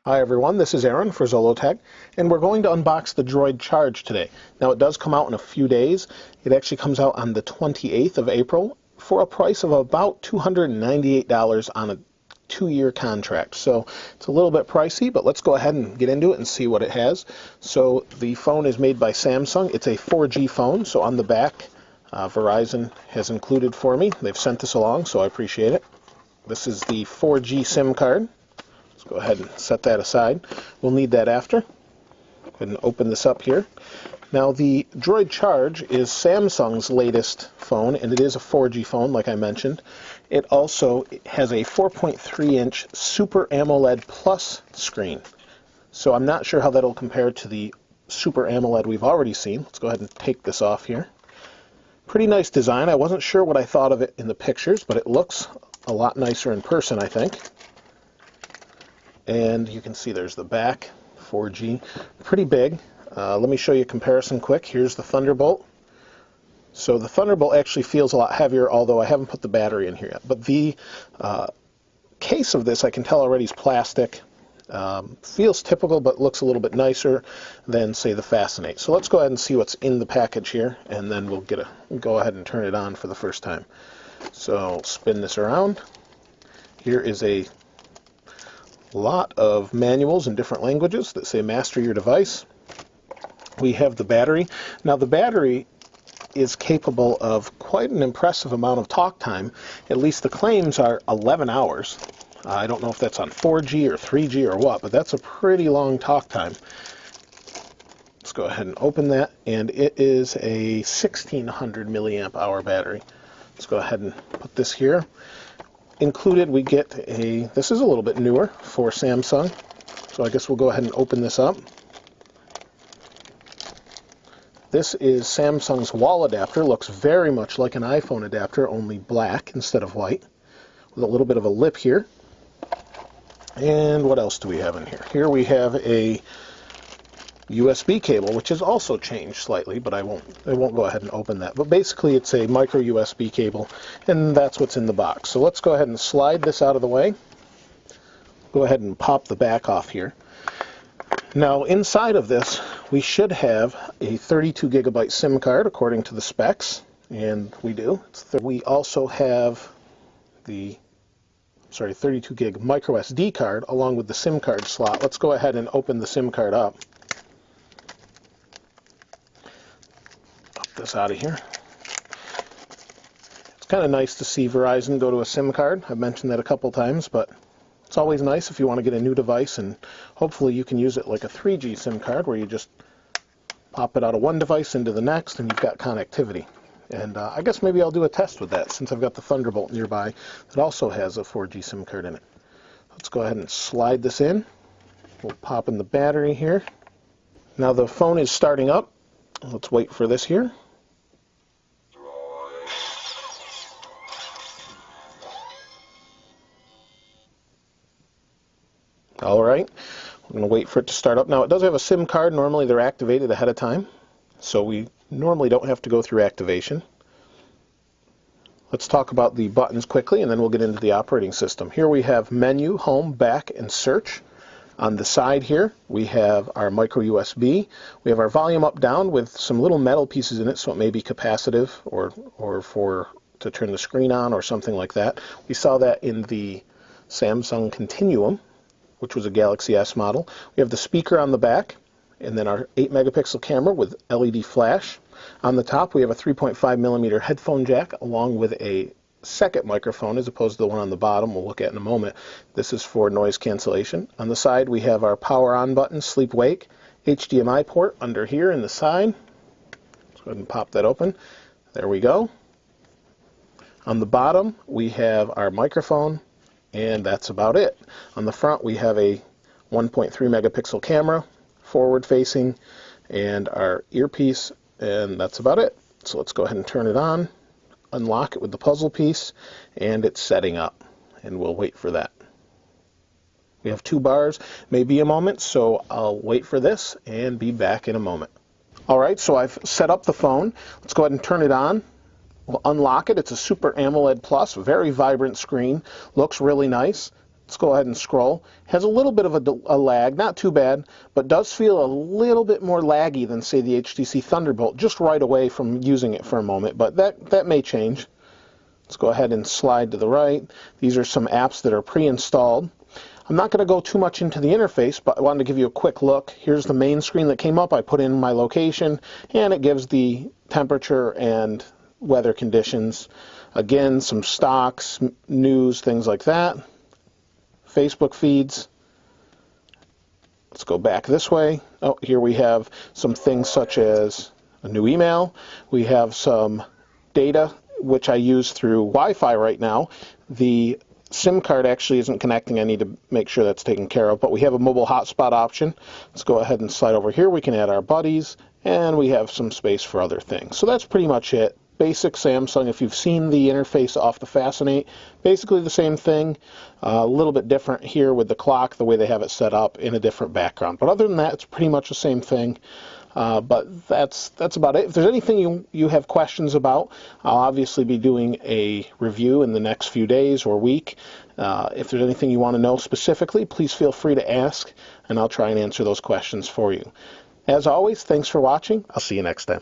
Hi everyone, this is Aaron for Zollotech, and we're going to unbox the Droid Charge today. Now it does come out in a few days. It actually comes out on the 28th of April for a price of about $298 on a 2-year contract. So it's a little bit pricey, but let's go ahead and get into it and see what it has. So the phone is made by Samsung. It's a 4G phone, so on the back Verizon has included for me. They've sent this along, so I appreciate it. This is the 4G SIM card. Let's go ahead and set that aside. We'll need that after. Go ahead and open this up here. Now the Droid Charge is Samsung's latest phone, and it is a 4G phone like I mentioned. It also has a 4.3-inch Super AMOLED Plus screen. So I'm not sure how that'll compare to the Super AMOLED we've already seen. Let's go ahead and take this off here. Pretty nice design. I wasn't sure what I thought of it in the pictures, but it looks a lot nicer in person, I think. And you can see there's the back, 4G, pretty big. Let me show you a comparison quick. Here's the Thunderbolt. So the Thunderbolt actually feels a lot heavier, although I haven't put the battery in here yet. But the case of this, I can tell already, is plastic. Feels typical, but looks a little bit nicer than, say, the Fascinate. So let's go ahead and see what's in the package here, and then we'll go ahead and turn it on for the first time. So spin this around. Here is a lot of manuals in different languages that say master your device. We have the battery. Now the battery is capable of quite an impressive amount of talk time. At least the claims are 11 hours. I don't know if that's on 4G or 3G or what, but that's a pretty long talk time. Let's go ahead and open that, and it is a 1600 milliamp hour battery. Let's go ahead and put this here. Included we get this is a little bit newer for Samsung, so I guess we'll go ahead and open this up. This is Samsung's wall adapter. Looks very much like an iPhone adapter, only black instead of white, with a little bit of a lip here. And what else do we have in here? Here we have a USB cable, which has also changed slightly, but I won't go ahead and open that. But basically it's a micro USB cable, and that's what's in the box. So let's go ahead and slide this out of the way. Go ahead and pop the back off here. Now inside of this we should have a 32 gigabyte SIM card according to the specs, and we do. We also have the 32 gig micro SD card along with the SIM card slot. Let's go ahead and open the SIM card up. Pop this out of here. It's kind of nice to see Verizon go to a SIM card. I've mentioned that a couple times, but it's always nice if you want to get a new device, and hopefully you can use it like a 3G SIM card where you just pop it out of one device into the next and you've got connectivity. And I guess maybe I'll do a test with that since I've got the Thunderbolt nearby that also has a 4G SIM card in it. Let's go ahead and slide this in. We'll pop in the battery here. Now the phone is starting up. Let's wait for this here. Alright, we're going to wait for it to start up. Now it does have a SIM card. Normally they're activated ahead of time, so we normally don't have to go through activation. Let's talk about the buttons quickly, and then we'll get into the operating system. Here we have menu, home, back, and search. On the side here we have our micro USB. We have our volume up down with some little metal pieces in it, so it may be capacitive or to turn the screen on or something like that. We saw that in the Samsung Continuum, which was a Galaxy S model. We have the speaker on the back, and then our 8 megapixel camera with LED flash. On the top we have a 3.5 millimeter headphone jack along with a second microphone as opposed to the one on the bottom we'll look at in a moment. This is for noise cancellation. On the side we have our power on button, sleep wake, HDMI port under here in the side. Let's go ahead and pop that open. There we go. On the bottom we have our microphone, and that's about it. On the front we have a 1.3 megapixel camera, forward facing, and our earpiece, and that's about it. So let's go ahead and turn it on, unlock it with the puzzle piece, and it's setting up, and we'll wait for that. We have 2 bars, maybe a moment, so I'll wait for this and be back in a moment. Alright, so I've set up the phone. Let's go ahead and turn it on. We'll unlock it. It's a Super AMOLED Plus, very vibrant screen, looks really nice. Let's go ahead and scroll. Has a little bit of a lag, not too bad, but does feel a little bit more laggy than, say, the HTC Thunderbolt just right away from using it for a moment, but that may change. Let's go ahead and slide to the right. These are some apps that are pre-installed. I'm not going to go too much into the interface, but I wanted to give you a quick look. Here's the main screen that came up. I put in my location, and it gives the temperature and weather conditions. Again, some stocks, news, things like that. Facebook feeds. Let's go back this way. Oh, here we have some things such as a new email. We have some data, which I use through Wi-Fi right now. The SIM card actually isn't connecting. I need to make sure that's taken care of, but we have a mobile hotspot option. Let's go ahead and slide over here. We can add our buddies, and we have some space for other things. So that's pretty much it. Basic Samsung. If you've seen the interface off the Fascinate, basically the same thing. A little bit different here with the clock, the way they have it set up in a different background. But other than that, it's pretty much the same thing. But that's about it. If there's anything you have questions about, I'll obviously be doing a review in the next few days or week. If there's anything you want to know specifically, please feel free to ask, and I'll try and answer those questions for you. As always, thanks for watching. I'll see you next time.